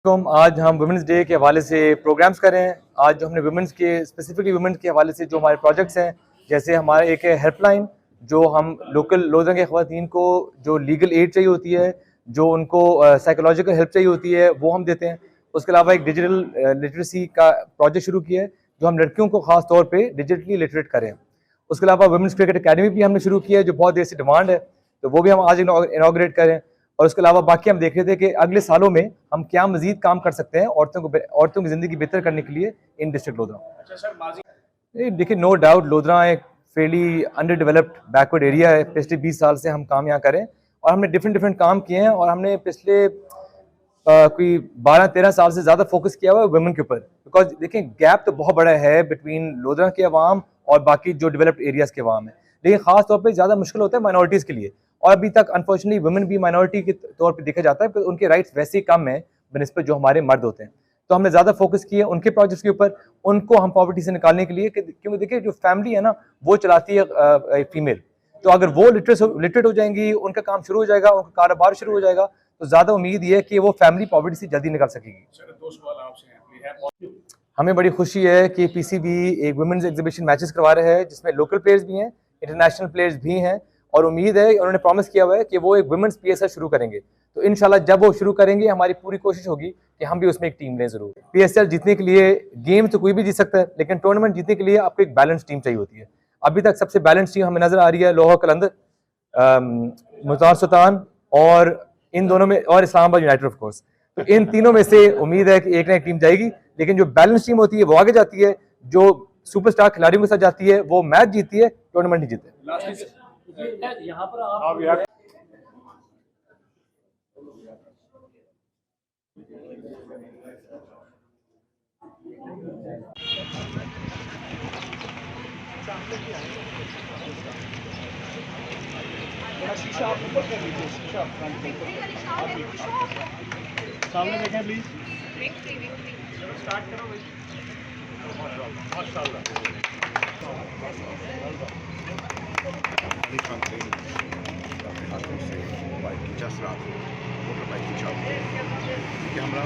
आज हम women's day के हवाले से प्रोग्राम्स कर रहे हैं। आज जो हमने वुमेंस के स्पेसिफिकली वुमेंस के हवाले से जो हमारे प्रोजेक्ट्स हैं, जैसे हमारा एक है हेल्पलाइन, जो हम लोकल लोधरा के ख़वातीन को जो लीगल एड चाहिए होती है, जो उनको साइकोलॉजिकल हेल्प चाहिए होती है, वो हम देते हैं। उसके अलावा एक डिजिटल लिटरेसी का प्रोजेक्ट शुरू किया है, जो हम लड़कियों को ख़ास तौर पर डिजिटली लिटरेट करें। उसके अलावा वुमेंस क्रिकेट अकेडमी भी हमने शुरू किया है, जो बहुत देर से डिमांड है, तो वो भी हम आज इनाग्रेट करें। और उसके अलावा बाकी हम देख रहे थे कि अगले सालों में हम क्या मजीद काम कर सकते हैं औरतों की ज़िंदगी बेहतर करने के लिए इन डिस्ट्रिक्ट लोधरा। अच्छा सर, देखिए, नो डाउट लोधरा एक फेली अंडर डेवलप्ड बैकवर्ड एरिया है। पिछले 20 साल से हम काम यहाँ करें और हमने डिफरेंट काम किए हैं, और हमने पिछले कोई 12-13 साल से ज़्यादा फोकस किया हुआ है वुमेन के ऊपर। बिकॉज देखें, गैप तो बहुत बड़ा है बिटवीन लोधरा के अवाम और बाकी जो डेवलप्ड एरियाज़ के अवाम है, लेकिन ख़ास तौर पर ज़्यादा मुश्किल होता है माइनॉरिटीज़ के लिए। और अभी तक अनफॉर्चुनेटली वुमेन भी माइनॉरिटी के तौर पर देखा जाता है, पर उनके राइट्स वैसे ही कम है बनिस्बत जो हमारे मर्द होते हैं। तो हमने ज़्यादा फोकस किया उनके प्रोजेक्ट्स के ऊपर, उनको हम पॉवर्टी से निकालने के लिए, क्योंकि देखिए जो फैमिली है ना, वो चलाती है फीमेल। तो अगर वो लिटरेट हो जाएंगी, उनका काम शुरू हो जाएगा, उनका कारोबार शुरू हो जाएगा, तो ज़्यादा उम्मीद ये है कि वो फैमिली पॉवर्टी से जल्दी निकल सकेगी। सर, 2 सवाल आपसे हैं। हमें बड़ी खुशी है कि पीसीबी एक वुमेन्स एग्जीबिशन मैचेस करवा रहा है, जिसमें लोकल प्लेयर्स भी हैं, इंटरनेशनल प्लेयर्स भी हैं, और उम्मीद है, उन्होंने प्रॉमिस किया हुआ है कि वो एक वुमेन्स पीएसएल शुरू करेंगे। तो इंशाल्लाह जब वो शुरू करेंगे, हमारी पूरी कोशिश होगी कि हम भी उसमें एक टीम लें ज़रूर। पीएसएल जीतने के लिए गेम तो कोई भी जीत सकता है, लेकिन टूर्नामेंट जीतने के लिए आपको एक बैलेंस टीम चाहिए होती है। अभी तक सबसे बैलेंस टीम हमें नजर आ रही है लोहा कलंदर, मुल्तान सुल्तान, और इन दोनों में, और इस्लामाबाद यूनाइटेड ऑफ कोर्स। तो इन तीनों में से उम्मीद है कि एक ना एक टीम जाएगी, लेकिन जो बैलेंस टीम होती है वो आगे जाती है, जो सुपरस्टार खिलाड़ियों के साथ जाती है वो मैच जीतती है, टूर्नामेंट नहीं जीतते। यहाँ पर आप शीशा आप ऊपर कर लीजिए, शीशा सामने देखें प्लीज। स्टार्ट करो भाई। माशाल्लाह। बाइक की 10 रात मोटर बाइक की चाबी, कैमरा